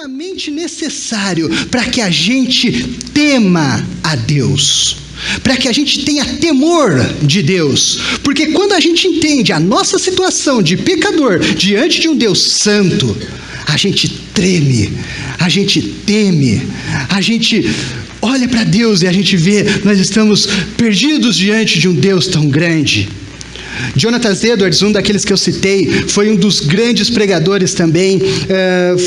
extremamente necessário para que a gente tema a Deus, para que a gente tenha temor de Deus, porque quando a gente entende a nossa situação de pecador diante de um Deus santo, a gente treme, a gente teme, a gente olha para Deus e a gente vê, nós estamos perdidos diante de um Deus tão grande. Jonathan Edwards, um daqueles que eu citei, foi um dos grandes pregadores também,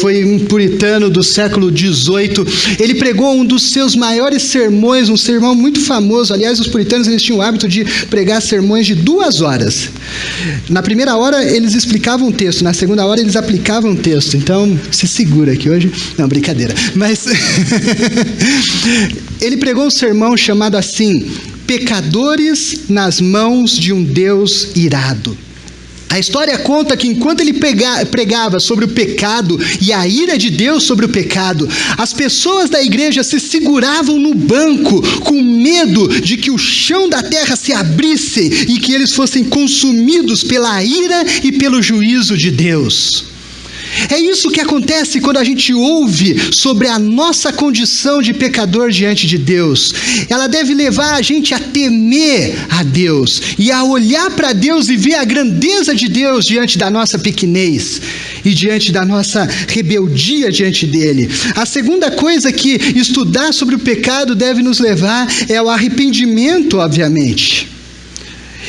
foi um puritano do século XVIII. Ele pregou um dos seus maiores sermões, um sermão muito famoso. Aliás, os puritanos eles tinham o hábito de pregar sermões de 2 horas. Na primeira hora eles explicavam o texto, na segunda hora eles aplicavam o texto. Então, se segura aqui hoje. Não, brincadeira. Mas ele pregou um sermão chamado assim: Pecadores nas mãos de um Deus irado. A história conta que enquanto ele pregava sobre o pecado e a ira de Deus sobre o pecado, as pessoas da igreja se seguravam no banco com medo de que o chão da terra se abrisse e que eles fossem consumidos pela ira e pelo juízo de Deus. É isso que acontece quando a gente ouve sobre a nossa condição de pecador diante de Deus. Ela deve levar a gente a temer a Deus e a olhar para Deus e ver a grandeza de Deus diante da nossa pequenez e diante da nossa rebeldia diante dele. A segunda coisa que estudar sobre o pecado deve nos levar é ao arrependimento, obviamente.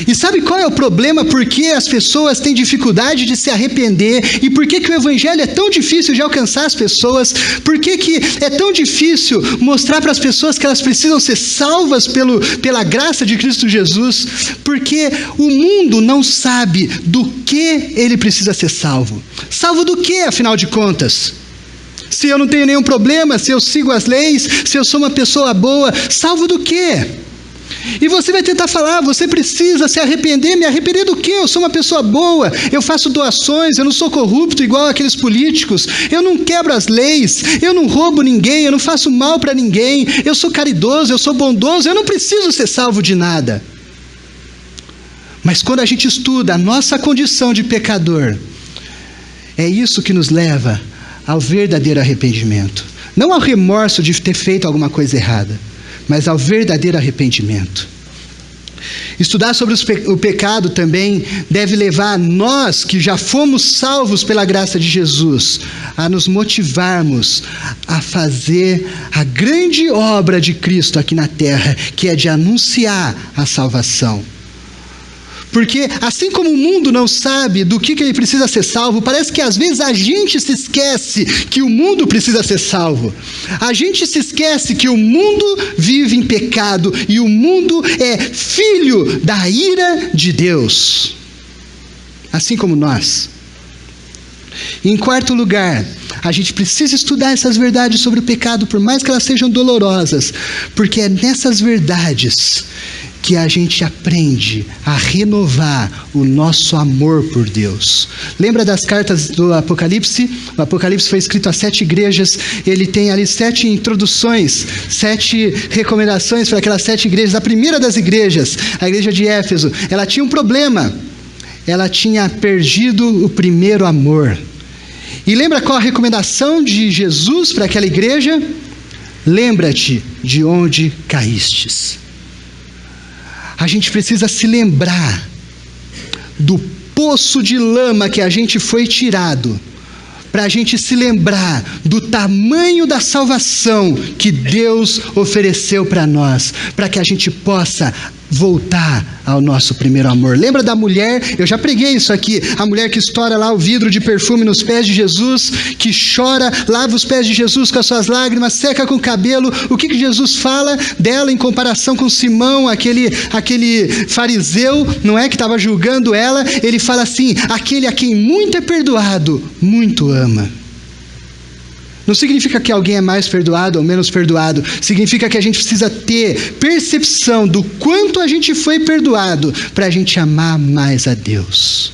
E sabe qual é o problema? Por que as pessoas têm dificuldade de se arrepender? E por que o evangelho é tão difícil de alcançar as pessoas? Por que é tão difícil mostrar para as pessoas que elas precisam ser salvas pela graça de Cristo Jesus? Porque o mundo não sabe do que ele precisa ser salvo. Salvo do que, afinal de contas? Se eu não tenho nenhum problema, se eu sigo as leis, se eu sou uma pessoa boa, salvo do quê? E você vai tentar falar, você precisa se arrepender. Me arrepender do quê? Eu sou uma pessoa boa, eu faço doações, eu não sou corrupto igual aqueles políticos, eu não quebro as leis, eu não roubo ninguém, eu não faço mal para ninguém, eu sou caridoso, eu sou bondoso, eu não preciso ser salvo de nada. Mas quando a gente estuda a nossa condição de pecador, é isso que nos leva ao verdadeiro arrependimento. Não ao remorso de ter feito alguma coisa errada, mas ao verdadeiro arrependimento. Estudar sobre o pecado também deve levar nós, que já fomos salvos pela graça de Jesus, a nos motivarmos a fazer a grande obra de Cristo aqui na terra, que é de anunciar a salvação. Porque assim como o mundo não sabe do que ele precisa ser salvo, parece que às vezes a gente se esquece que o mundo precisa ser salvo. A gente se esquece que o mundo vive em pecado e o mundo é filho da ira de Deus. Assim como nós. E em quarto lugar, a gente precisa estudar essas verdades sobre o pecado, por mais que elas sejam dolorosas, porque é nessas verdades que a gente aprende a renovar o nosso amor por Deus. Lembra das cartas do Apocalipse? O Apocalipse foi escrito a 7 igrejas, ele tem ali 7 introduções, 7 recomendações para aquelas 7 igrejas. A primeira das igrejas, a igreja de Éfeso, ela tinha um problema, ela tinha perdido o primeiro amor. E lembra qual a recomendação de Jesus para aquela igreja? Lembra-te de onde caístes. A gente precisa se lembrar do poço de lama que a gente foi tirado, para a gente se lembrar do tamanho da salvação que Deus ofereceu para nós, para que a gente possa voltar ao nosso primeiro amor. Lembra da mulher? Eu já preguei isso aqui. A mulher que estoura lá o vidro de perfume nos pés de Jesus, que chora, lava os pés de Jesus com as suas lágrimas, seca com o cabelo. O que Jesus fala dela em comparação com Simão, aquele fariseu, não é, que estava julgando ela? Ele fala assim: aquele a quem muito é perdoado, muito ama. Não significa que alguém é mais perdoado ou menos perdoado. Significa que a gente precisa ter percepção do quanto a gente foi perdoado para a gente amar mais a Deus.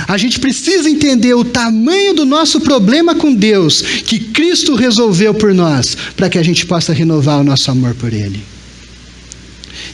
A gente precisa entender o tamanho do nosso problema com Deus, que Cristo resolveu por nós, para que a gente possa renovar o nosso amor por Ele.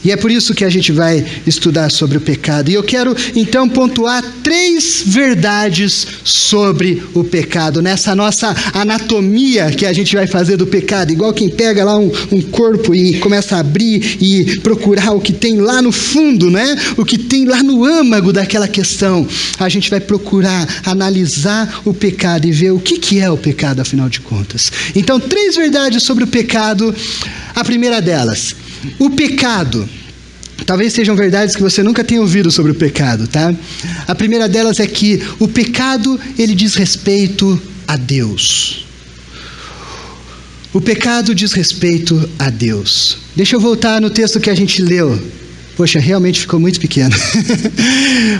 E é por isso que a gente vai estudar sobre o pecado. E eu quero então pontuar 3 verdades sobre o pecado, nessa nossa anatomia que a gente vai fazer do pecado, igual quem pega lá um corpo e começa a abrir e procurar o que tem lá no fundo, né? O que tem lá no âmago daquela questão. A gente vai procurar analisar o pecado e ver o que é o pecado, afinal de contas. Então, 3 verdades sobre o pecado. A primeira delas, o pecado. Talvez sejam verdades que você nunca tenha ouvido sobre o pecado, tá? A primeira delas é que o pecado, ele diz respeito a Deus. O pecado diz respeito a Deus. Deixa eu voltar no texto que a gente leu. Poxa, realmente ficou muito pequeno.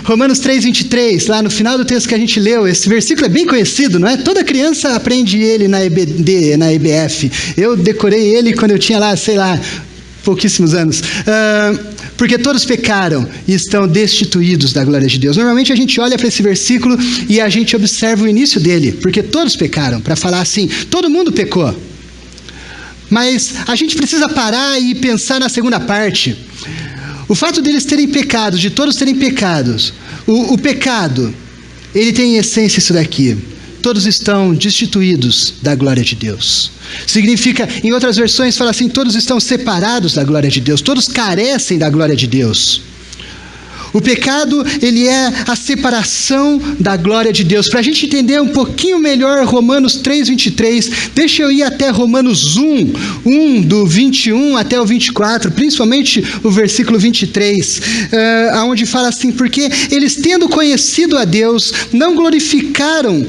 Romanos 3:23, lá no final do texto que a gente leu, esse versículo é bem conhecido, não é? Toda criança aprende ele na EBD, na EBF. Eu decorei ele quando eu tinha lá, sei lá, pouquíssimos anos. Porque todos pecaram e estão destituídos da glória de Deus. Normalmente a gente olha para esse versículo e a gente observa o início dele, porque todos pecaram, para falar assim, todo mundo pecou. Mas a gente precisa parar e pensar na segunda parte. O fato deles terem pecado, de todos terem pecados, o pecado, ele tem em essência isso daqui. Todos estão destituídos da glória de Deus. Significa, em outras versões, fala assim, todos estão separados da glória de Deus, todos carecem da glória de Deus. O pecado, ele é a separação da glória de Deus. Para a gente entender um pouquinho melhor Romanos 3:23, deixa eu ir até Romanos 1 do 21 até o 24, principalmente o versículo 23, onde fala assim, porque eles tendo conhecido a Deus, não glorificaram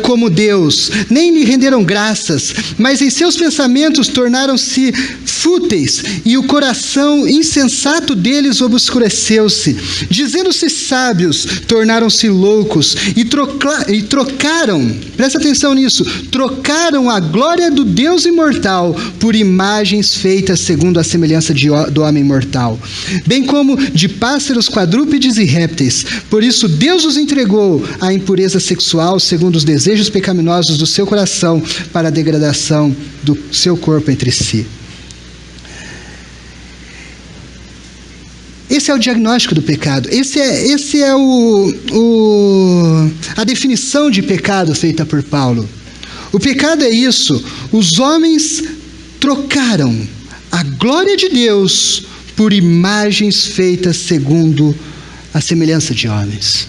como Deus, nem lhe renderam graças, mas em seus pensamentos tornaram-se fúteis, e o coração insensato deles obscureceu-se. Dizendo-se sábios, tornaram-se loucos e trocaram, presta atenção nisso, trocaram a glória do Deus imortal por imagens feitas segundo a semelhança do homem mortal, bem como de pássaros, quadrúpedes e répteis. Por isso Deus os entregou à impureza sexual segundo os desejos pecaminosos do seu coração, para a degradação do seu corpo entre si. Esse é o diagnóstico do pecado. Esse é a definição de pecado feita por Paulo. O pecado é isso. Os homens trocaram a glória de Deus por imagens feitas segundo a semelhança de homens.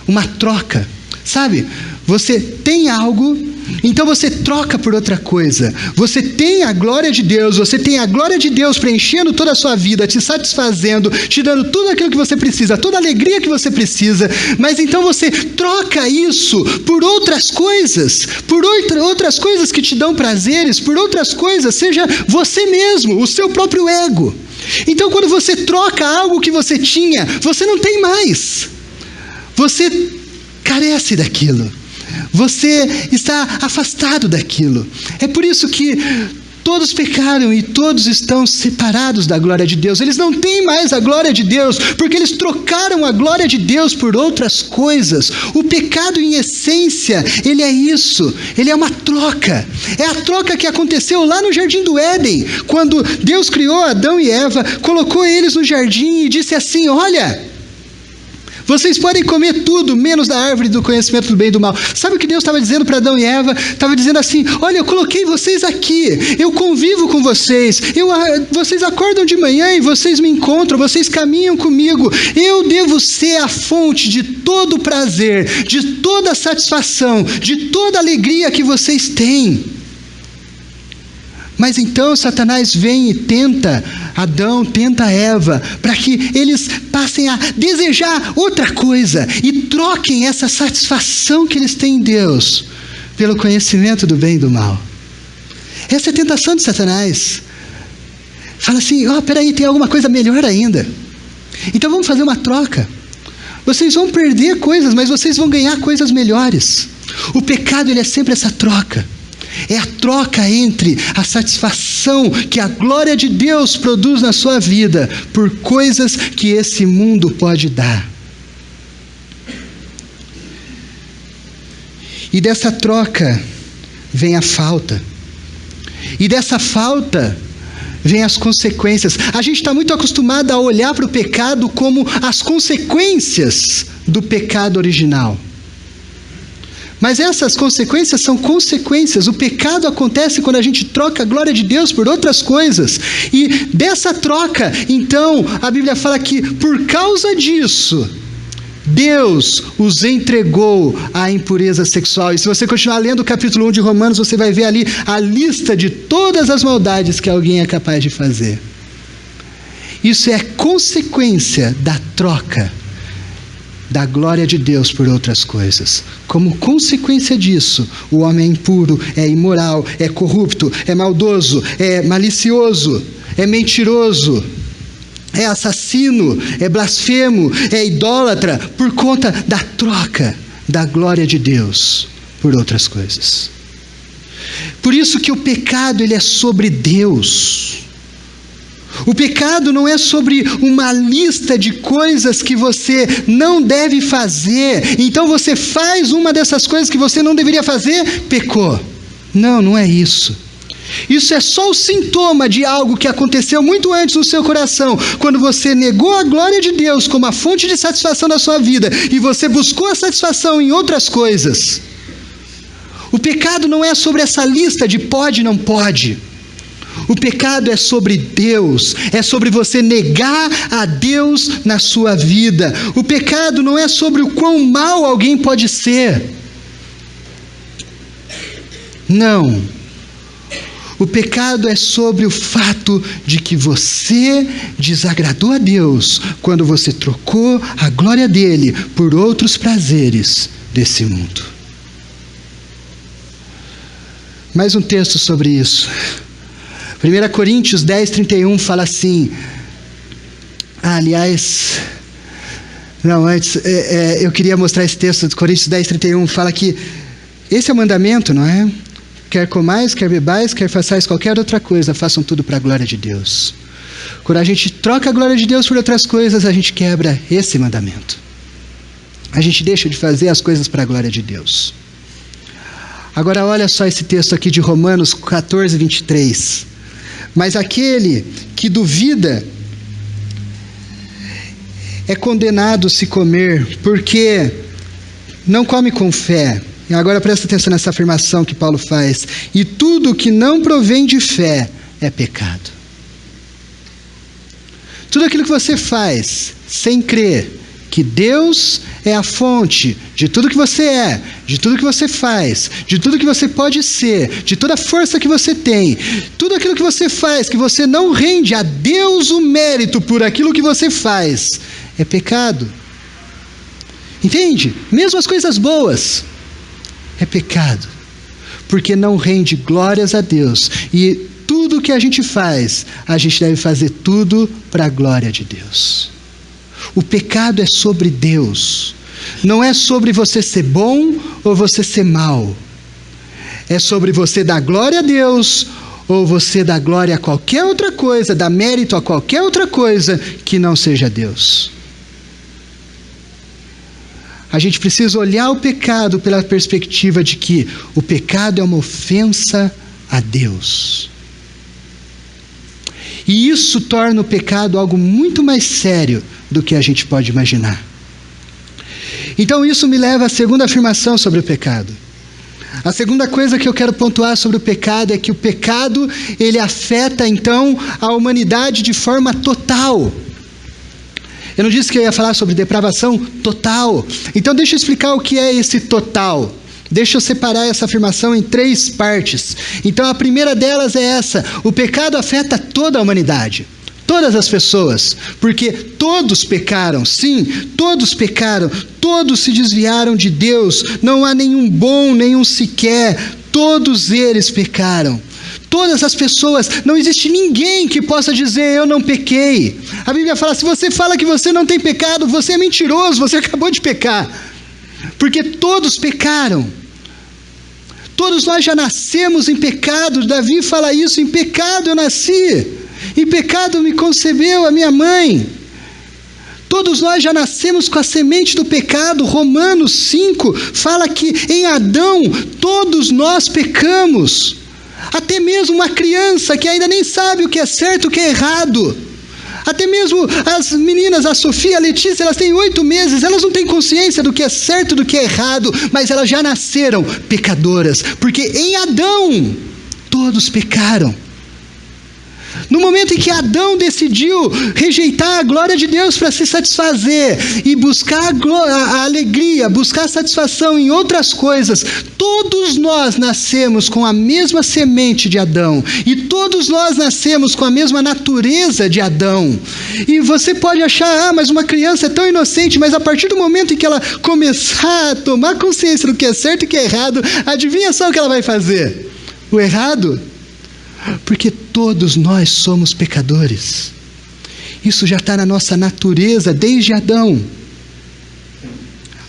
Uma troca. Sabe? Você tem algo, então você troca por outra coisa. Você tem a glória de Deus, você tem a glória de Deus preenchendo toda a sua vida, te satisfazendo, te dando tudo aquilo que você precisa, toda a alegria que você precisa, mas então você troca isso por outras coisas, por outras coisas que te dão prazeres, por outras coisas, seja você mesmo, o seu próprio ego. Então quando você troca algo que você tinha, você não tem mais. Você carece daquilo. Você está afastado daquilo. É por isso que todos pecaram e todos estão separados da glória de Deus. Eles não têm mais a glória de Deus, porque eles trocaram a glória de Deus por outras coisas. O pecado, em essência, ele é isso. Ele é uma troca. É a troca que aconteceu lá no Jardim do Éden, quando Deus criou Adão e Eva, colocou eles no jardim e disse assim, olha, vocês podem comer tudo, menos da árvore do conhecimento do bem e do mal. Sabe o que Deus estava dizendo para Adão e Eva? Estava dizendo assim, olha, eu coloquei vocês aqui, eu convivo com vocês, vocês acordam de manhã e vocês me encontram, vocês caminham comigo, eu devo ser a fonte de todo o prazer, de toda a satisfação, de toda a alegria que vocês têm. Mas então Satanás vem e tenta Adão, tenta Eva, para que eles passem a desejar outra coisa e troquem essa satisfação que eles têm em Deus pelo conhecimento do bem e do mal. Essa é a tentação de Satanás. Fala assim, peraí, tem alguma coisa melhor ainda. Então vamos fazer uma troca. Vocês vão perder coisas, mas vocês vão ganhar coisas melhores. O pecado, ele é sempre essa troca. É a troca entre a satisfação que a glória de Deus produz na sua vida por coisas que esse mundo pode dar. E dessa troca vem a falta. E dessa falta vem as consequências. A gente está muito acostumado a olhar para o pecado como as consequências do pecado original. Mas essas consequências são consequências. O pecado acontece quando a gente troca a glória de Deus por outras coisas. E dessa troca, então, a Bíblia fala que por causa disso, Deus os entregou à impureza sexual. E se você continuar lendo o capítulo 1 de Romanos, você vai ver ali a lista de todas as maldades que alguém é capaz de fazer. Isso é consequência da troca da glória de Deus por outras coisas. Como consequência disso, o homem é impuro, é imoral, é corrupto, é maldoso, é malicioso, é mentiroso, é assassino, é blasfemo, é idólatra, por conta da troca da glória de Deus por outras coisas. Por isso que o pecado, ele é sobre Deus. O pecado não é sobre uma lista de coisas que você não deve fazer. Então você faz uma dessas coisas que você não deveria fazer, pecou. Não, não é isso. Isso é só o sintoma de algo que aconteceu muito antes no seu coração, quando você negou a glória de Deus como a fonte de satisfação da sua vida e você buscou a satisfação em outras coisas. O pecado não é sobre essa lista de pode e não pode. O pecado é sobre Deus, é sobre você negar a Deus na sua vida. O pecado não é sobre o quão mal alguém pode ser. Não. O pecado é sobre o fato de que você desagradou a Deus quando você trocou a glória dele por outros prazeres desse mundo. Mais um texto sobre isso. 1 Coríntios 10, 31 fala assim. Eu queria mostrar esse texto de Coríntios 10, 31. Fala que esse é o mandamento, não é? Quer comais, quer bebais, quer façais qualquer outra coisa, façam tudo para a glória de Deus. Quando a gente troca a glória de Deus por outras coisas, a gente quebra esse mandamento. A gente deixa de fazer as coisas para a glória de Deus. Agora olha só esse texto aqui de Romanos 14, 23. Mas aquele que duvida é condenado se comer, porque não come com fé. E agora presta atenção nessa afirmação que Paulo faz. E tudo que não provém de fé é pecado. Tudo aquilo que você faz sem crer que Deus é a fonte de tudo que você é, de tudo que você faz, de tudo que você pode ser, de toda a força que você tem, tudo aquilo que você faz, que você não rende a Deus o mérito por aquilo que você faz, é pecado. Entende? Mesmo as coisas boas, é pecado, porque não rende glórias a Deus. E tudo que a gente faz, a gente deve fazer tudo para a glória de Deus. O pecado é sobre Deus. Não é sobre você ser bom ou você ser mal. É sobre você dar glória a Deus ou você dar glória a qualquer outra coisa, dar mérito a qualquer outra coisa que não seja Deus. A gente precisa olhar o pecado pela perspectiva de que o pecado é uma ofensa a Deus. E isso torna o pecado algo muito mais sério do que a gente pode imaginar. Então isso me leva à segunda afirmação sobre o pecado. A segunda coisa que eu quero pontuar sobre o pecado é que o pecado, ele afeta então a humanidade de forma total. Eu não disse que eu ia falar sobre depravação total. Então deixa eu explicar o que é esse total. Deixa eu separar essa afirmação em 3 partes. Então a primeira delas é essa: o pecado afeta toda a humanidade, todas as pessoas, porque todos pecaram, sim, todos pecaram, todos se desviaram de Deus, não há nenhum bom, nenhum sequer, todos eles pecaram. Todas as pessoas, não existe ninguém que possa dizer eu não pequei. A Bíblia fala, se você fala que você não tem pecado, você é mentiroso, você acabou de pecar. Porque todos pecaram. Todos nós já nascemos em pecado. Davi fala isso, em pecado eu nasci. Em pecado me concebeu a minha mãe. Todos nós já nascemos com a semente do pecado. Romanos 5 fala que em Adão todos nós pecamos. Até mesmo uma criança que ainda nem sabe o que é certo e o que é errado. Até mesmo as meninas, a Sofia, a Letícia, elas têm 8 meses, elas não têm consciência do que é certo e do que é errado, mas elas já nasceram pecadoras, porque em Adão todos pecaram. No momento em que Adão decidiu rejeitar a glória de Deus para se satisfazer e buscar a alegria, buscar a satisfação em outras coisas, todos nós nascemos com a mesma semente de Adão e todos nós nascemos com a mesma natureza de Adão. E você pode achar, mas uma criança é tão inocente, mas a partir do momento em que ela começar a tomar consciência do que é certo e o que é errado, adivinha só o que ela vai fazer? O errado? Porque todos nós somos pecadores. Isso já está na nossa natureza desde Adão.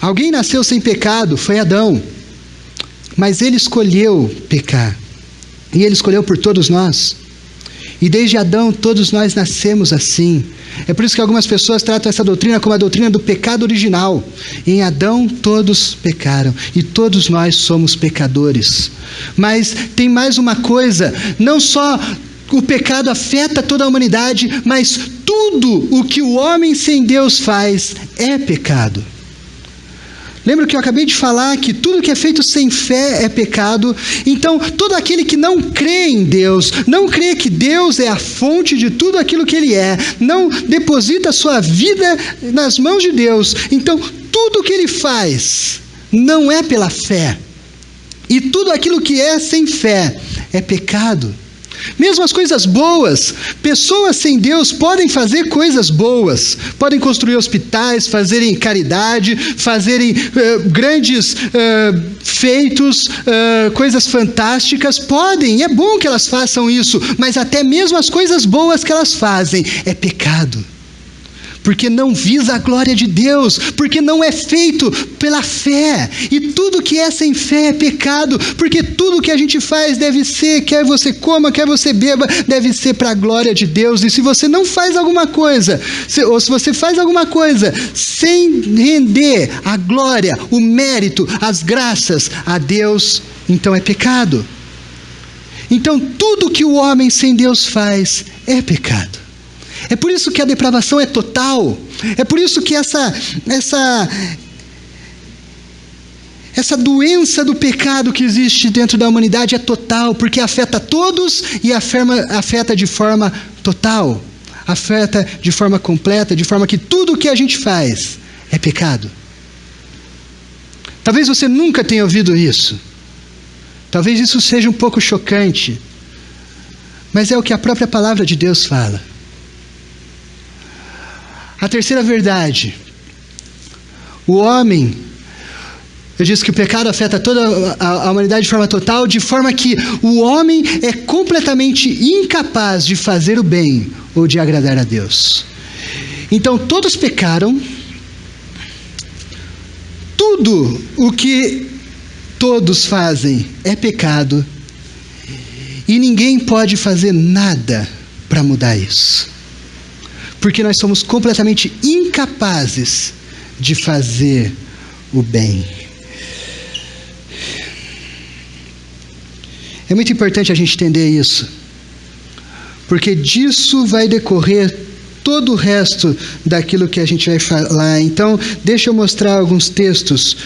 Alguém nasceu sem pecado, foi Adão. Mas ele escolheu pecar. E ele escolheu por todos nós. E desde Adão todos nós nascemos assim. É por isso que algumas pessoas tratam essa doutrina como a doutrina do pecado original. Em Adão todos pecaram e todos nós somos pecadores. Mas tem mais uma coisa, não só o pecado afeta toda a humanidade, mas tudo o que o homem sem Deus faz é pecado. Lembra que eu acabei de falar que tudo que é feito sem fé é pecado? Então, todo aquele que não crê em Deus, não crê que Deus é a fonte de tudo aquilo que Ele é, não deposita a sua vida nas mãos de Deus, então tudo que ele faz não é pela fé. E tudo aquilo que é sem fé é pecado. Mesmo as coisas boas, pessoas sem Deus podem fazer coisas boas, podem construir hospitais, fazerem caridade, fazerem grandes feitos, coisas fantásticas, podem, é bom que elas façam isso, mas até mesmo as coisas boas que elas fazem é pecado. Porque não visa a glória de Deus, porque não é feito pela fé, e tudo que é sem fé é pecado, porque tudo que a gente faz deve ser, quer você coma, quer você beba, deve ser para a glória de Deus, e se você não faz alguma coisa, ou se você faz alguma coisa sem render a glória, o mérito, as graças a Deus, então é pecado. Então tudo que o homem sem Deus faz é pecado. É por isso que a depravação é total. É por isso que essa doença do pecado que existe dentro da humanidade é total, porque afeta todos e afeta de forma total. Afeta de forma completa, de forma que tudo o que a gente faz é pecado. Talvez você nunca tenha ouvido isso. Talvez isso seja um pouco chocante. Mas é o que a própria palavra de Deus fala. A terceira verdade, o homem, eu disse que o pecado afeta toda a humanidade de forma total, de forma que o homem é completamente incapaz de fazer o bem ou de agradar a Deus. Então todos pecaram, tudo o que todos fazem é pecado, e ninguém pode fazer nada para mudar isso. Porque nós somos completamente incapazes de fazer o bem. É muito importante a gente entender isso, porque disso vai decorrer todo o resto daquilo que a gente vai falar. Então, deixa eu mostrar alguns textos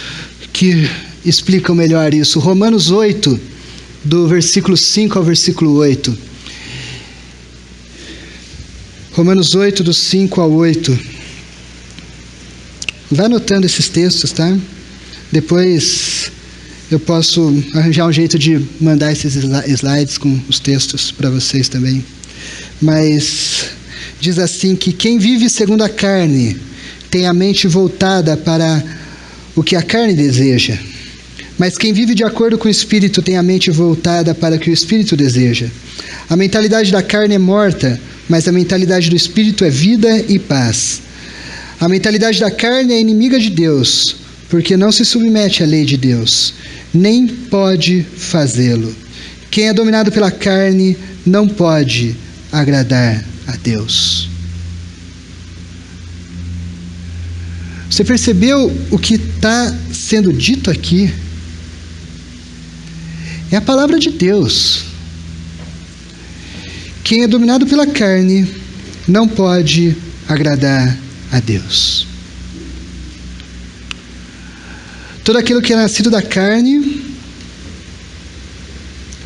que explicam melhor isso. Romanos 8, do versículo 5 ao versículo 8. Romanos 8, do 5 ao 8. Vai anotando esses textos, tá? Depois eu posso arranjar um jeito de mandar esses slides com os textos para vocês também. Mas diz assim que quem vive segundo a carne tem a mente voltada para o que a carne deseja. Mas quem vive de acordo com o Espírito tem a mente voltada para o que o Espírito deseja. A mentalidade da carne é morta, mas a mentalidade do Espírito é vida e paz. A mentalidade da carne é inimiga de Deus, porque não se submete à lei de Deus, nem pode fazê-lo. Quem é dominado pela carne não pode agradar a Deus. Você percebeu o que está sendo dito aqui? É a palavra de Deus. quem é dominado pela carne não pode agradar a Deus. Todo aquele que é nascido da carne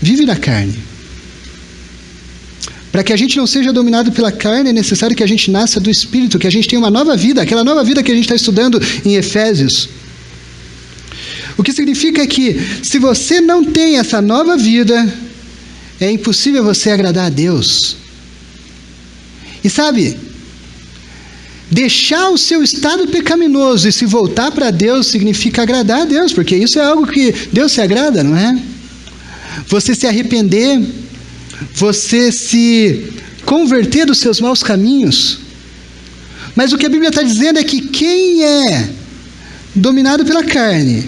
vive na carne. Para que a gente não seja dominado pela carne, é necessário que a gente nasça do Espírito, que a gente tenha uma nova vida, aquela nova vida que a gente está estudando em Efésios. O que significa que, se você não tem essa nova vida, é impossível você agradar a Deus. E sabe, deixar o seu estado pecaminoso e se voltar para Deus significa agradar a Deus, porque isso é algo que Deus se agrada, não é? Você se arrepender, você se converter dos seus maus caminhos. Mas o que a Bíblia está dizendo é que quem é dominado pela carne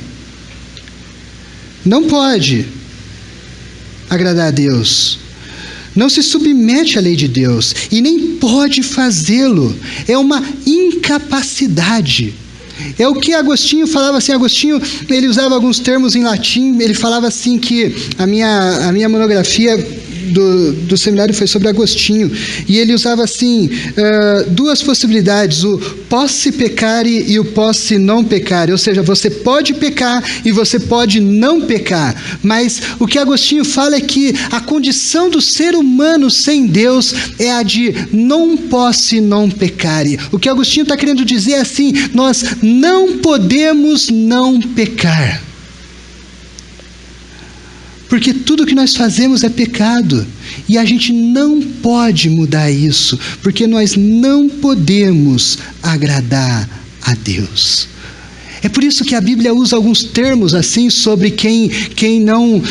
não pode agradar a Deus, não se submete à lei de Deus e nem pode fazê-lo. É uma incapacidade. É o que Agostinho falava assim. Agostinho, ele usava alguns termos em latim. Ele falava assim que a minha monografia do seminário foi sobre Agostinho, e ele usava assim, duas possibilidades: o posse pecare e o posse não pecare, ou seja, você pode pecar e você pode não pecar. Mas o que Agostinho fala é que a condição do ser humano sem Deus é a de não posse não pecare. O que Agostinho está querendo dizer é assim: nós não podemos não pecar, porque tudo que nós fazemos é pecado, e a gente não pode mudar isso, porque nós não podemos agradar a Deus. É por isso que a Bíblia usa alguns termos assim sobre quem não,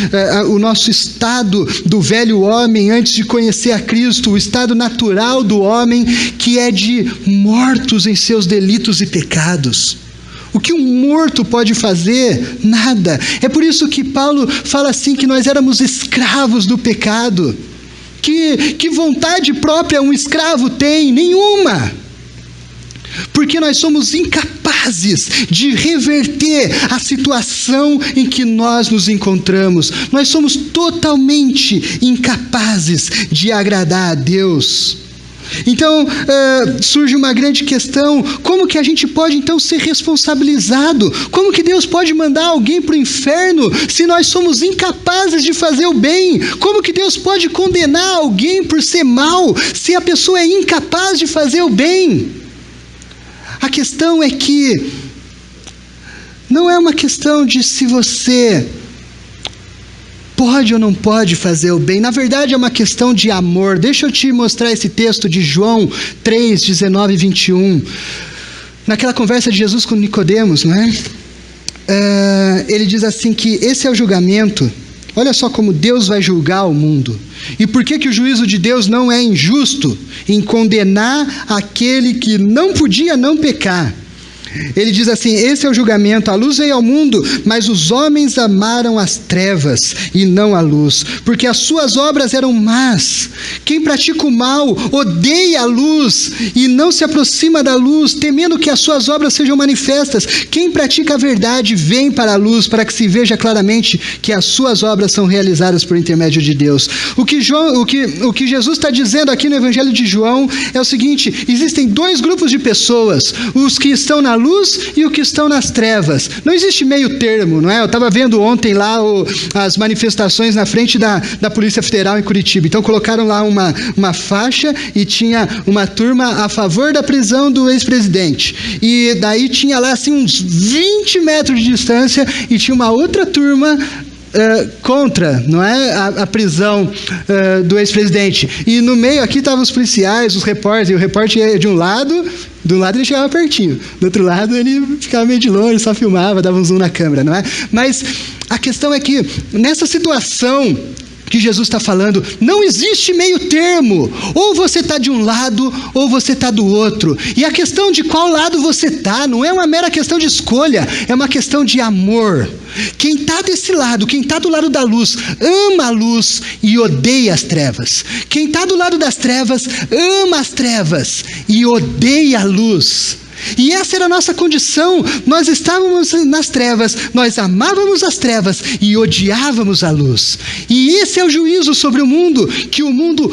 o nosso estado do velho homem antes de conhecer a Cristo, o estado natural do homem, que é de mortos em seus delitos e pecados. O que um morto pode fazer? Nada. É por isso que Paulo fala assim, que nós éramos escravos do pecado. Que vontade própria um escravo tem? Nenhuma. Porque nós somos incapazes de reverter a situação em que nós nos encontramos. Nós somos totalmente incapazes de agradar a Deus. Então, surge uma grande questão: como que a gente pode então ser responsabilizado? Como que Deus pode mandar alguém para o inferno se nós somos incapazes de fazer o bem? Como que Deus pode condenar alguém por ser mau se a pessoa é incapaz de fazer o bem? A questão é que não é uma questão de se você pode ou não pode fazer o bem. Na verdade, é uma questão de amor. Deixa eu te mostrar esse texto de João 3, 19 e 21. Naquela conversa de Jesus com Nicodemos, não é? Ele diz assim que esse é o julgamento. Olha só como Deus vai julgar o mundo. E por que o juízo de Deus não é injusto em condenar aquele que não podia não pecar? Ele diz assim: esse é o julgamento, a luz veio ao mundo, mas os homens amaram as trevas e não a luz, porque as suas obras eram más. Quem pratica o mal odeia a luz e não se aproxima da luz, temendo que as suas obras sejam manifestas. Quem pratica a verdade vem para a luz, para que se veja claramente que as suas obras são realizadas por intermédio de Deus. O que Jesus está dizendo aqui no Evangelho de João é o seguinte: existem dois grupos de pessoas, os que estão na luz e os que estão nas trevas. Não existe meio termo, não é? Eu estava vendo ontem lá as manifestações na frente da Polícia Federal em Curitiba. Então colocaram lá uma faixa e tinha uma turma a favor da prisão do ex-presidente. E daí tinha lá assim uns 20 metros de distância e tinha uma outra turma contra, não é, a prisão do ex-presidente. E no meio aqui estavam os policiais, os repórteres, e o repórter de um lado ele chegava pertinho, do outro lado ele ficava meio de longe, só filmava, dava um zoom na câmera, não é? Mas a questão é que nessa situação que Jesus está falando, não existe meio termo. Ou você está de um lado, ou você está do outro. E a questão de qual lado você está não é uma mera questão de escolha, é uma questão de amor. Quem está desse lado, quem está do lado da luz, ama a luz e odeia as trevas. Quem está do lado das trevas, ama as trevas e odeia a luz. E essa era a nossa condição. Nós estávamos nas trevas, nós amávamos as trevas e odiávamos a luz. E esse é o juízo sobre o mundo, que o mundo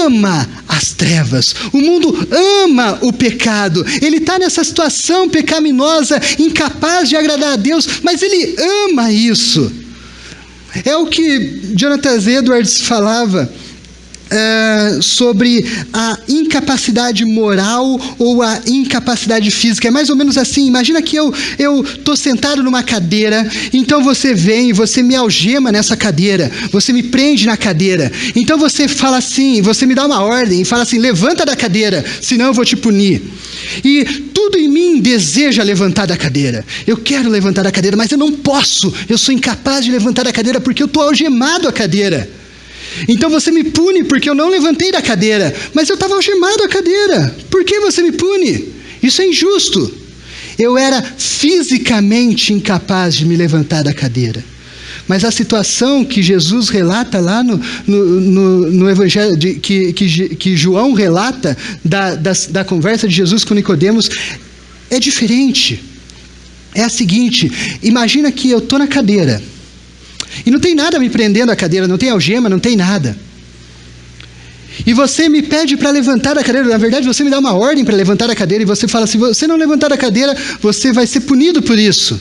ama as trevas, o mundo ama o pecado. Ele está nessa situação pecaminosa, incapaz de agradar a Deus, mas ele ama isso. É o que Jonathan Edwards falava sobre a incapacidade moral ou a incapacidade física. É mais ou menos assim. Imagina que eu estou sentado numa cadeira, então você vem, você me algema nessa cadeira, você me prende na cadeira. Então você fala assim, você me dá uma ordem e fala assim: levanta da cadeira, senão eu vou te punir. E tudo em mim deseja levantar da cadeira. Eu quero levantar da cadeira, mas eu não posso. Eu sou incapaz de levantar da cadeira porque eu estou algemado à cadeira. Então você me pune porque eu não levantei da cadeira, mas eu estava algemado à cadeira. Por que você me pune? Isso é injusto. Eu era fisicamente incapaz de me levantar da cadeira. Mas a situação que Jesus relata lá no Evangelho, que João relata da conversa de Jesus com Nicodemos, é diferente. É a seguinte: imagina que eu estou na cadeira. E não tem nada me prendendo à cadeira, não tem algema, não tem nada. E você me pede para levantar a cadeira. Na verdade, você me dá uma ordem para levantar a cadeira e você fala: se você não levantar a cadeira, você vai ser punido por isso.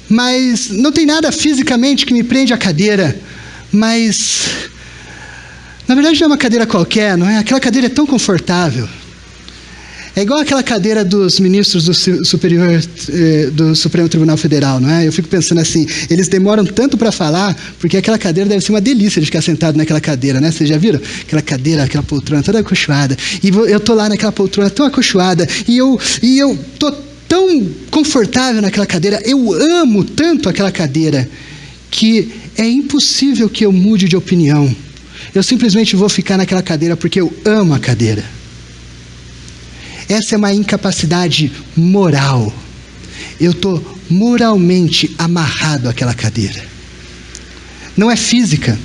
Mas não tem nada fisicamente que me prende à cadeira. Mas, na verdade, não é uma cadeira qualquer, não é? Aquela cadeira é tão confortável. É igual aquela cadeira dos ministros do Supremo Tribunal Federal, não é? Eu fico pensando assim, eles demoram tanto para falar, porque aquela cadeira deve ser uma delícia de ficar sentado naquela cadeira, né? Vocês já viram? Aquela cadeira, aquela poltrona toda acolchoada. E eu tô lá naquela poltrona tão acolchoada, e eu tô tão confortável naquela cadeira, eu amo tanto aquela cadeira, que é impossível que eu mude de opinião. Eu simplesmente vou ficar naquela cadeira porque eu amo a cadeira. Essa é uma incapacidade moral. Eu estou moralmente amarrado àquela cadeira. Não é física,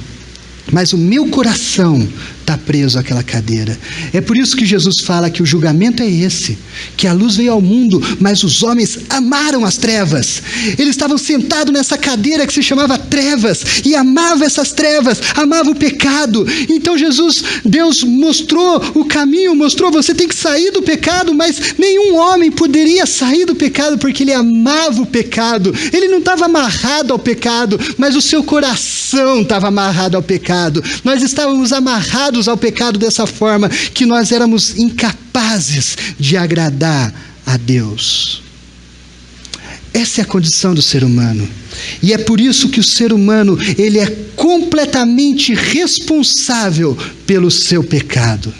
mas o meu coração está preso àquela cadeira. É por isso que Jesus fala que o julgamento é esse, que a luz veio ao mundo, mas os homens amaram as trevas. Eles estavam sentados nessa cadeira que se chamava trevas, e amava essas trevas, amava o pecado. Então Deus mostrou o caminho, mostrou: você tem que sair do pecado, mas nenhum homem poderia sair do pecado, porque ele amava o pecado. Ele não estava amarrado ao pecado, mas o seu coração estava amarrado ao pecado. Nós estávamos amarrados ao pecado dessa forma, que nós éramos incapazes de agradar a Deus. Essa é a condição do ser humano. E é por isso que o ser humano, ele é completamente responsável pelo seu pecado.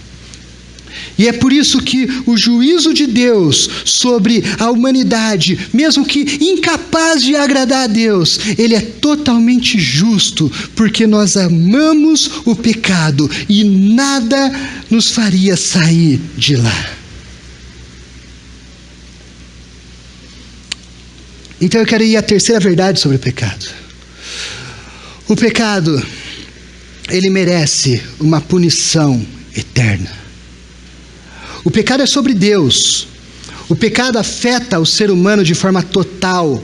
E é por isso que o juízo de Deus sobre a humanidade, mesmo que incapaz de agradar a Deus, ele é totalmente justo, porque nós amamos o pecado e nada nos faria sair de lá. Então eu quero ir à terceira verdade sobre o pecado. O pecado, ele merece uma punição eterna. O pecado é sobre Deus. O pecado afeta o ser humano de forma total.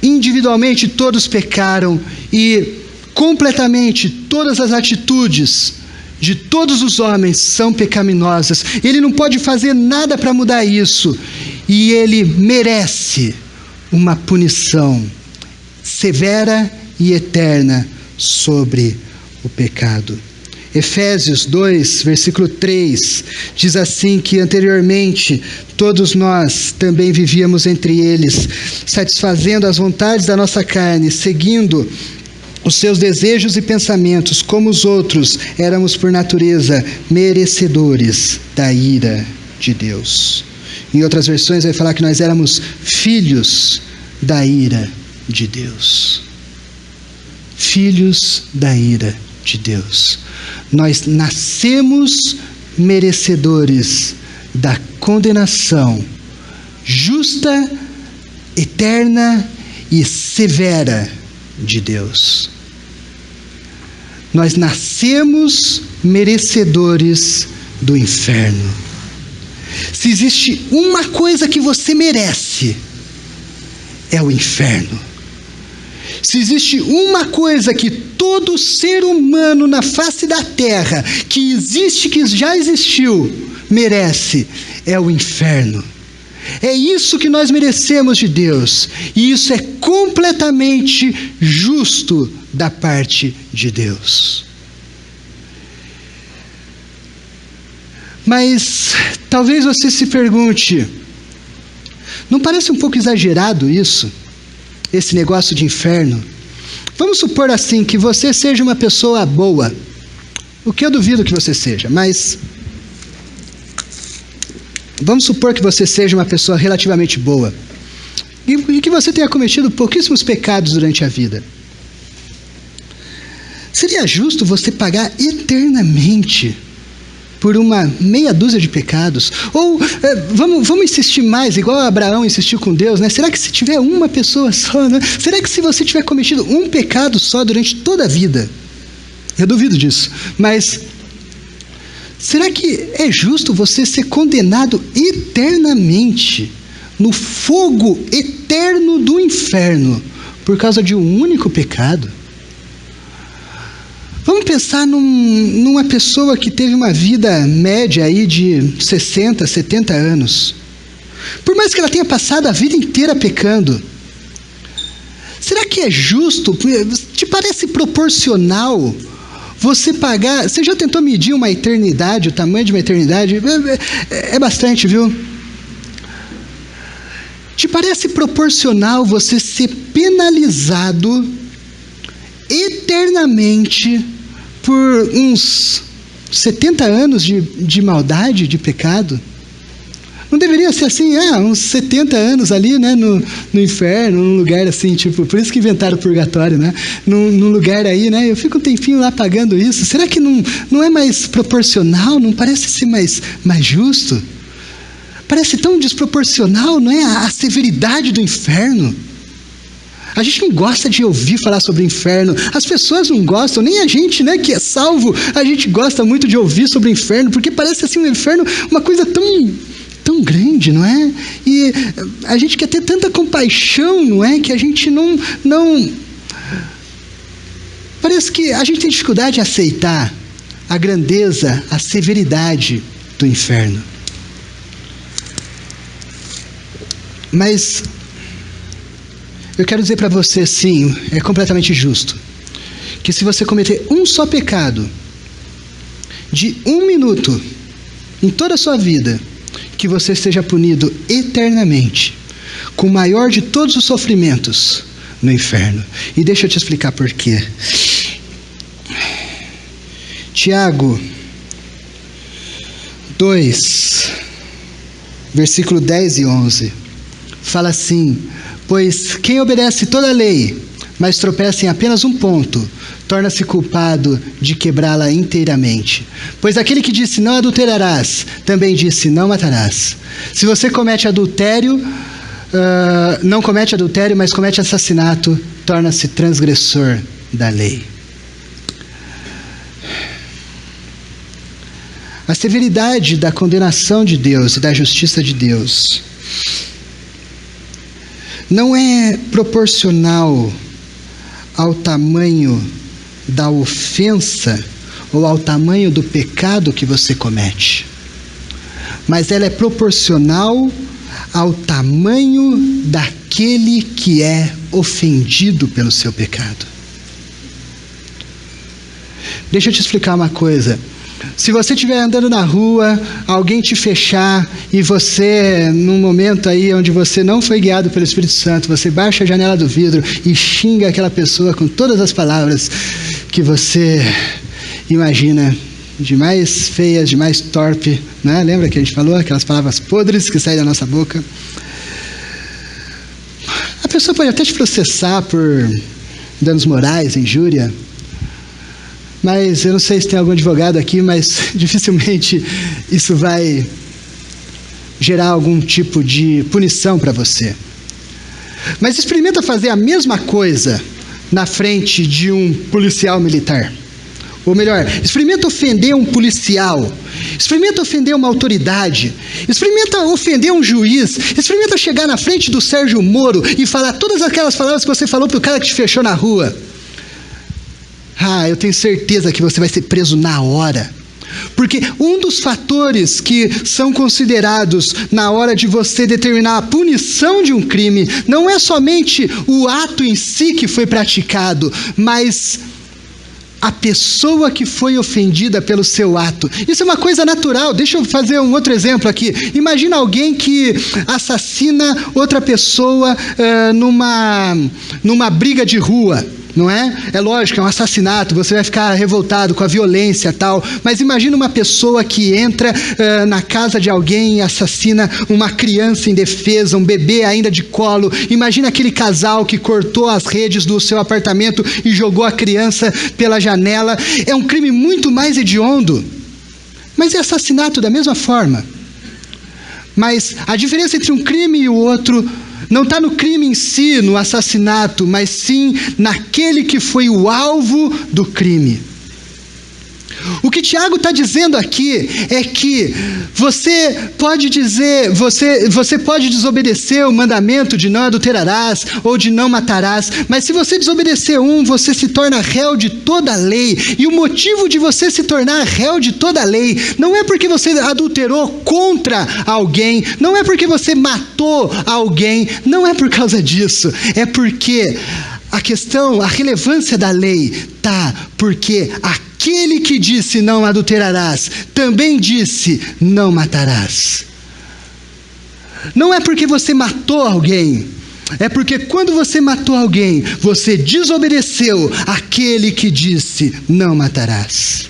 Individualmente todos pecaram e completamente todas as atitudes de todos os homens são pecaminosas. Ele não pode fazer nada para mudar isso. E ele merece uma punição severa e eterna sobre o pecado. Efésios 2, versículo 3, diz assim que anteriormente todos nós também vivíamos entre eles, satisfazendo as vontades da nossa carne, seguindo os seus desejos e pensamentos, como os outros, éramos por natureza merecedores da ira de Deus. Em outras versões vai falar que nós éramos filhos da ira de Deus. Filhos da ira de Deus. Nós nascemos merecedores da condenação justa, eterna e severa de Deus. Nós nascemos merecedores do inferno. Se existe uma coisa que você merece, é o inferno. Se existe uma coisa que todo ser humano na face da terra, que existe, que já existiu, merece, é o inferno. É isso que nós merecemos de Deus. E isso é completamente justo da parte de Deus. Mas talvez você se pergunte, não parece um pouco exagerado isso? Esse negócio de inferno? Vamos supor assim, que você seja uma pessoa boa. O que eu duvido que você seja, mas vamos supor que você seja uma pessoa relativamente boa e que você tenha cometido pouquíssimos pecados durante a vida. Seria justo você pagar eternamente por uma meia dúzia de pecados? Ou vamos insistir mais, igual Abraão insistiu com Deus, né? Será que se tiver uma pessoa só, né? Será que se você tiver cometido um pecado só durante toda a vida? Eu duvido disso, mas será que é justo você ser condenado eternamente no fogo eterno do inferno por causa de um único pecado? Vamos pensar numa pessoa que teve uma vida média aí de 60, 70 anos. Por mais que ela tenha passado a vida inteira pecando, será que é justo? Te parece proporcional você pagar? Você já tentou medir uma eternidade, o tamanho de uma eternidade? É bastante, viu? Te parece proporcional você ser penalizado eternamente por uns 70 anos de maldade, de pecado? Não deveria ser assim, uns 70 anos ali, né, no inferno, num lugar assim, tipo, por isso que inventaram o purgatório, né, num lugar aí, né, eu fico um tempinho lá pagando isso. Será que não é mais proporcional? Não parece ser mais justo? Parece tão desproporcional, não é, a severidade do inferno. A gente não gosta de ouvir falar sobre o inferno. As pessoas não gostam, nem a gente, né, que é salvo, a gente gosta muito de ouvir sobre o inferno, porque parece assim um inferno uma coisa tão grande, não é? E a gente quer ter tanta compaixão, não é? Que a gente não... Parece que a gente tem dificuldade de aceitar a grandeza, a severidade do inferno. Mas eu quero dizer para você, sim, é completamente justo, que se você cometer um só pecado, de 1 minuto, em toda a sua vida, que você seja punido eternamente, com o maior de todos os sofrimentos, no inferno. E deixa eu te explicar por quê. Tiago 2, versículo 10 e 11, fala assim: pois quem obedece toda a lei, mas tropeça em apenas um ponto, torna-se culpado de quebrá-la inteiramente. Pois aquele que disse não adulterarás, também disse não matarás. Se você comete adultério, não comete adultério, mas comete assassinato, torna-se transgressor da lei. A severidade da condenação de Deus e da justiça de Deus não é proporcional ao tamanho da ofensa ou ao tamanho do pecado que você comete, mas ela é proporcional ao tamanho daquele que é ofendido pelo seu pecado. Deixa eu te explicar uma coisa. Se você estiver andando na rua, alguém te fechar e você, num momento aí onde você não foi guiado pelo Espírito Santo, você baixa a janela do vidro e xinga aquela pessoa com todas as palavras que você imagina de mais feias, de mais torpe, né? Lembra que a gente falou aquelas palavras podres que saem da nossa boca? A pessoa pode até te processar por danos morais, injúria. Mas eu não sei se tem algum advogado aqui, mas dificilmente isso vai gerar algum tipo de punição para você. Mas experimenta fazer a mesma coisa na frente de um policial militar. Ou melhor, experimenta ofender um policial, experimenta ofender uma autoridade, experimenta ofender um juiz, experimenta chegar na frente do Sérgio Moro e falar todas aquelas palavras que você falou pro cara que te fechou na rua. Eu tenho certeza que você vai ser preso na hora. Porque um dos fatores que são considerados na hora de você determinar a punição de um crime não é somente o ato em si que foi praticado, mas a pessoa que foi ofendida pelo seu ato. Isso é uma coisa natural. Deixa eu fazer um outro exemplo aqui. Imagina alguém que assassina outra pessoa numa briga de rua. Não é? É lógico, é um assassinato, você vai ficar revoltado com a violência e tal, mas imagina uma pessoa que entra na casa de alguém e assassina uma criança indefesa, um bebê ainda de colo. Imagina aquele casal que cortou as redes do seu apartamento e jogou a criança pela janela. É um crime muito mais hediondo, mas é assassinato da mesma forma. Mas a diferença entre um crime e o outro não está no crime em si, no assassinato, mas sim naquele que foi o alvo do crime. O que Tiago está dizendo aqui é que você pode desobedecer o mandamento de não adulterarás ou de não matarás, mas se você desobedecer você se torna réu de toda a lei. E o motivo de você se tornar réu de toda a lei não é porque você adulterou contra alguém, não é porque você matou alguém, não é por causa disso, é porque a relevância da lei tá porque aquele que disse não adulterarás também disse não matarás. Não é porque você matou alguém, é porque quando você matou alguém, você desobedeceu aquele que disse não matarás.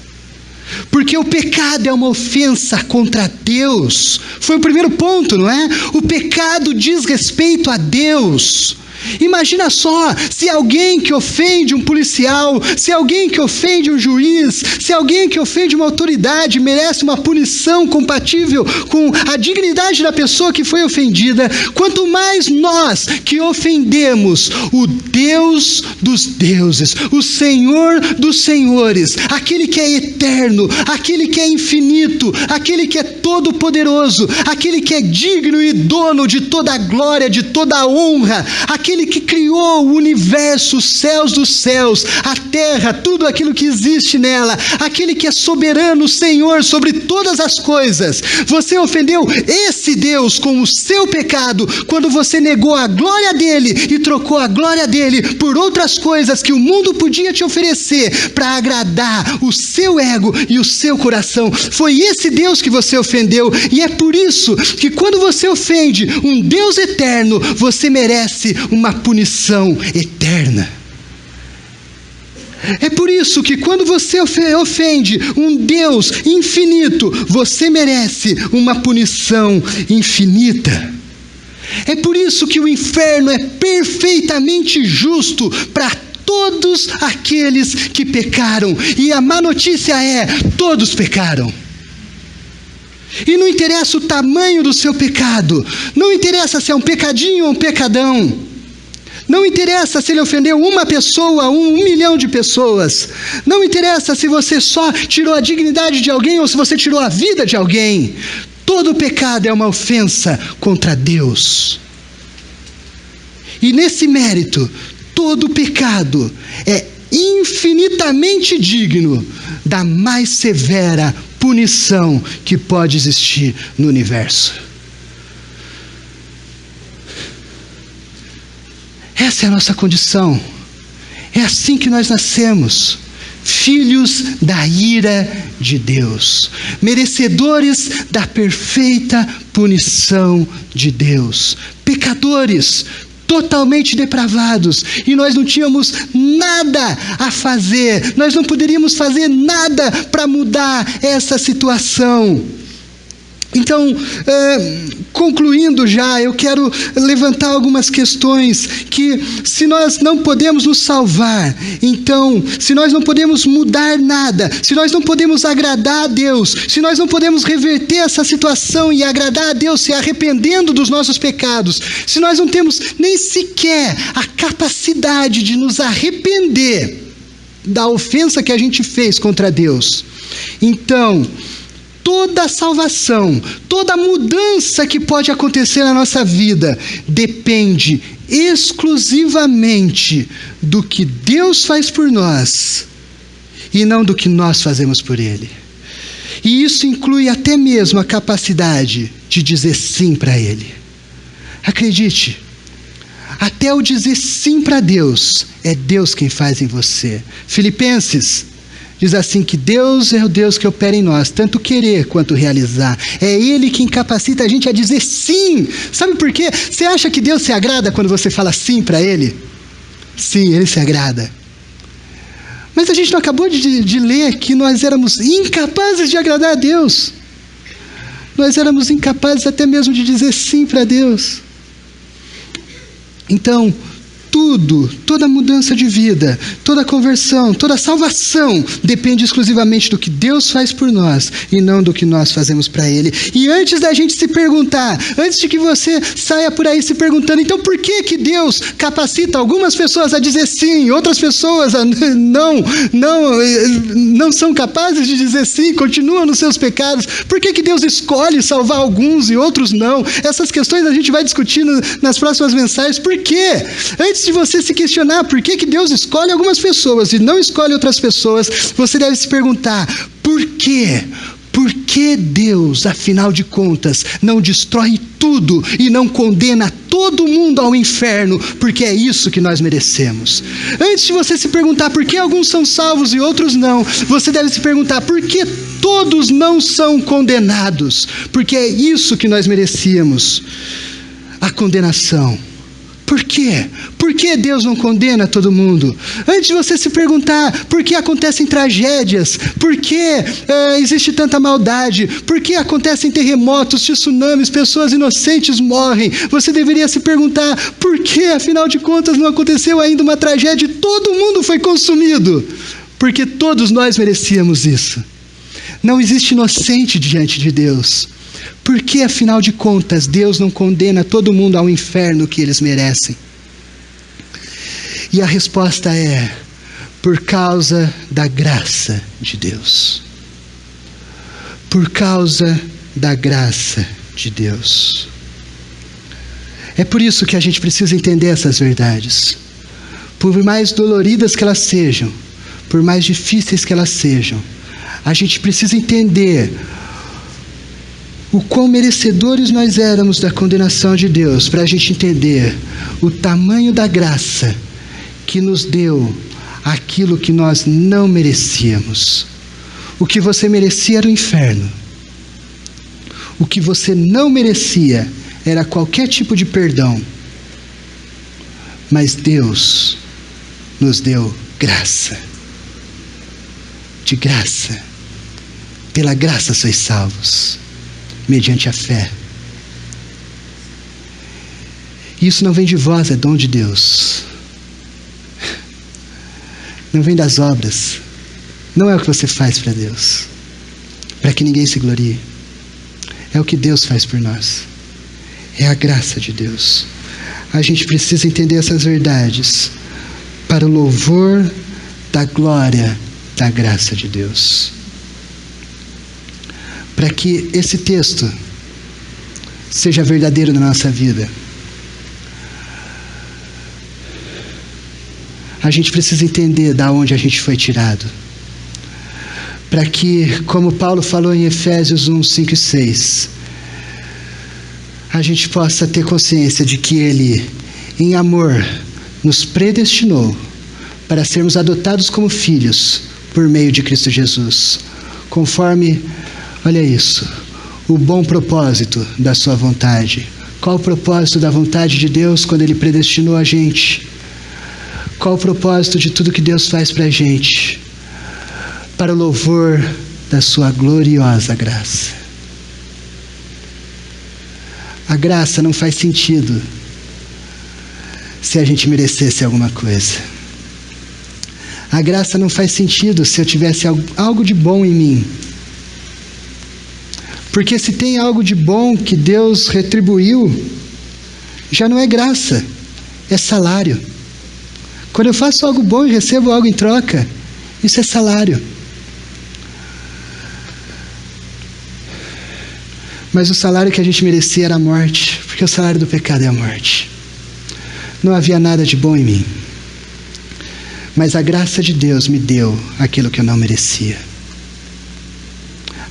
Porque o pecado é uma ofensa contra Deus. Foi o primeiro ponto, não é? O pecado diz respeito a Deus. Imagina só, se alguém que ofende um policial, se alguém que ofende um juiz, se alguém que ofende uma autoridade merece uma punição compatível com a dignidade da pessoa que foi ofendida, quanto mais nós que ofendemos o Deus dos deuses, o Senhor dos senhores, aquele que é eterno, aquele que é infinito, aquele que é todo-poderoso, aquele que é digno e dono de toda a glória, de toda a honra, aquele que criou o universo, os céus dos céus, a terra, tudo aquilo que existe nela, aquele que é soberano, Senhor sobre todas as coisas. Você ofendeu esse Deus com o seu pecado quando você negou a glória dele e trocou a glória dele por outras coisas que o mundo podia te oferecer para agradar o seu ego e o seu coração. Foi esse Deus que você ofendeu, e é por isso que quando você ofende um Deus eterno, você merece uma punição eterna. É por isso que quando você ofende um Deus infinito, você merece uma punição infinita. É por isso que o inferno é perfeitamente justo para todos aqueles que pecaram. E a má notícia é: todos pecaram. E não interessa o tamanho do seu pecado, não interessa se é um pecadinho ou um pecadão, não interessa se ele ofendeu uma pessoa ou 1 milhão de pessoas, não interessa se você só tirou a dignidade de alguém ou se você tirou a vida de alguém. Todo pecado é uma ofensa contra Deus. E nesse mérito, todo pecado é infinitamente digno da mais severa punição que pode existir no universo. Essa é a nossa condição. É assim que nós nascemos, filhos da ira de Deus, merecedores da perfeita punição de Deus, pecadores, totalmente depravados, e nós não tínhamos nada a fazer, nós não poderíamos fazer nada para mudar essa situação. Então, concluindo já, eu quero levantar algumas questões que, se nós não podemos nos salvar, então, se nós não podemos mudar nada, se nós não podemos agradar a Deus, se nós não podemos reverter essa situação e agradar a Deus se arrependendo dos nossos pecados, se nós não temos nem sequer a capacidade de nos arrepender, da ofensa que a gente fez contra Deus. Então, toda salvação, toda mudança que pode acontecer na nossa vida depende exclusivamente do que Deus faz por nós e não do que nós fazemos por Ele. E isso inclui até mesmo a capacidade de dizer sim para Ele. Acredite, até o dizer sim para Deus, é Deus quem faz em você. Filipenses diz assim que Deus é o Deus que opera em nós, tanto querer quanto realizar. É Ele quem capacita a gente a dizer sim. Sabe por quê? Você acha que Deus se agrada quando você fala sim para Ele? Sim, Ele se agrada. Mas a gente não acabou de ler que nós éramos incapazes de agradar a Deus. Nós éramos incapazes até mesmo de dizer sim para Deus. Então, toda mudança de vida, toda conversão, toda salvação depende exclusivamente do que Deus faz por nós e não do que nós fazemos para Ele. E antes da gente se perguntar, antes de que você saia por aí se perguntando, então por que Deus capacita algumas pessoas a dizer sim, outras pessoas não são capazes de dizer sim, continuam nos seus pecados? Por que Deus escolhe salvar alguns e outros não? Essas questões a gente vai discutir nas próximas mensagens. Por quê? Antes de você se questionar por que Deus escolhe algumas pessoas e não escolhe outras pessoas, você deve se perguntar, por quê? Por que Deus, afinal de contas, não destrói tudo e não condena todo mundo ao inferno? Porque é isso que nós merecemos. Antes de você se perguntar por que alguns são salvos e outros não, você deve se perguntar por que todos não são condenados? Porque é isso que nós merecíamos, a condenação. Por quê? Por que Deus não condena todo mundo? Antes de você se perguntar por que acontecem tragédias, por que existe tanta maldade, por que acontecem terremotos, tsunamis, pessoas inocentes morrem, você deveria se perguntar por que, afinal de contas, não aconteceu ainda uma tragédia e todo mundo foi consumido? Porque todos nós merecíamos isso. Não existe inocente diante de Deus. Por que, afinal de contas, Deus não condena todo mundo ao inferno que eles merecem? E a resposta é: por causa da graça de Deus. Por causa da graça de Deus. É por isso que a gente precisa entender essas verdades. Por mais doloridas que elas sejam, por mais difíceis que elas sejam, a gente precisa entender o quão merecedores nós éramos da condenação de Deus, para a gente entender o tamanho da graça que nos deu aquilo que nós não merecíamos. O que você merecia era o inferno. O que você não merecia era qualquer tipo de perdão. Mas Deus nos deu graça. De graça. Pela graça sois salvos, mediante a fé. Isso não vem de vós, é dom de Deus. Não vem das obras. Não é o que você faz para Deus, para que ninguém se glorie. É o que Deus faz por nós. É a graça de Deus. A gente precisa entender essas verdades para o louvor da glória da graça de Deus. Para que esse texto seja verdadeiro na nossa vida, a gente precisa entender da onde a gente foi tirado. Para que, como Paulo falou em Efésios 1, 5 e 6, a gente possa ter consciência de que Ele, em amor, nos predestinou para sermos adotados como filhos por meio de Cristo Jesus, conforme, olha isso, o bom propósito da sua vontade. Qual o propósito da vontade de Deus quando Ele predestinou a gente? Qual o propósito de tudo que Deus faz para a gente? Para o louvor da sua gloriosa graça. A graça não faz sentido se a gente merecesse alguma coisa. A graça não faz sentido se eu tivesse algo de bom em mim. Porque se tem algo de bom que Deus retribuiu, já não é graça, é salário. Quando eu faço algo bom e recebo algo em troca, Isso é salário. Mas o salário que a gente merecia era a morte, porque o salário do pecado é a morte. Não havia nada de bom em mim. Mas a graça de Deus me deu aquilo que eu não merecia.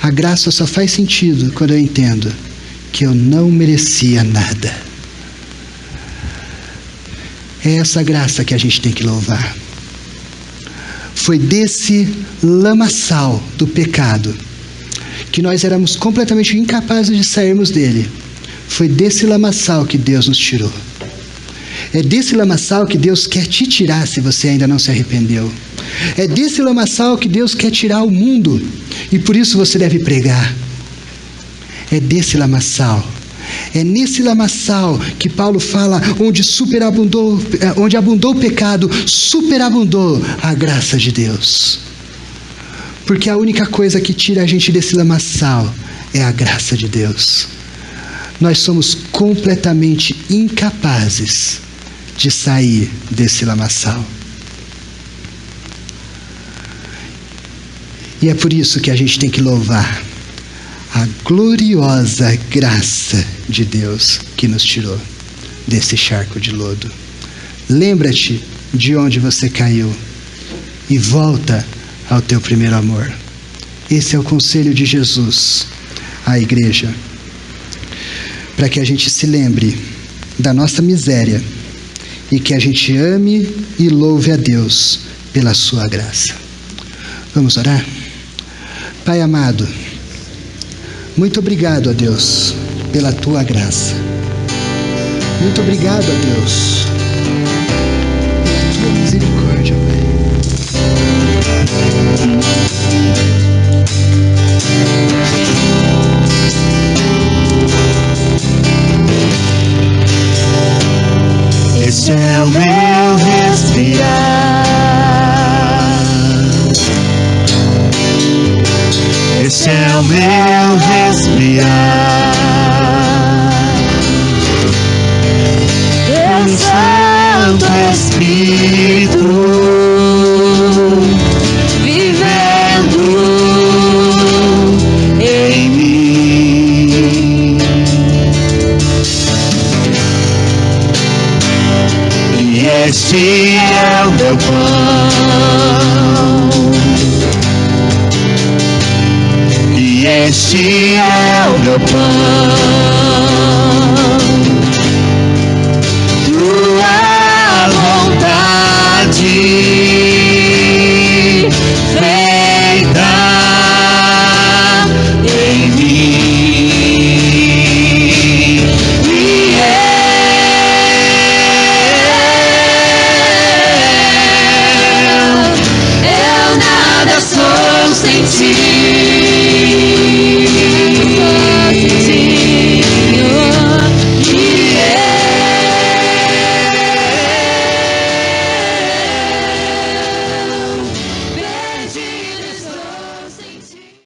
A graça só faz sentido quando eu entendo que eu não merecia nada. É essa graça que a gente tem que louvar. Foi desse lamaçal do pecado que nós éramos completamente incapazes de sairmos dele. Foi desse lamaçal que Deus nos tirou. É desse lamaçal que Deus quer te tirar se você ainda não se arrependeu. É desse lamaçal que Deus quer tirar o mundo e por isso você deve pregar. É desse lamaçal. É nesse lamaçal que Paulo fala, onde abundou o pecado, superabundou a graça de Deus. Porque a única coisa que tira a gente desse lamaçal é a graça de Deus. Nós somos completamente incapazes de sair desse lamaçal. E é por isso que a gente tem que louvar a gloriosa graça de Deus que nos tirou desse charco de lodo. Lembra-te de onde você caiu e volta ao teu primeiro amor. Esse é o conselho de Jesus à igreja, para que a gente se lembre da nossa miséria e que a gente ame e louve a Deus pela sua graça. Vamos orar? Pai amado, muito obrigado a Deus pela tua graça. Muito obrigado a Deus pela tua misericórdia, Pai. Esse é o meu respirar. Esse é o meu respirar. Teu Santo Espírito vivendo em mim. E este é o meu pão. E este é o meu pão. Tua vontade feita em mim. E eu nada sou sem ti.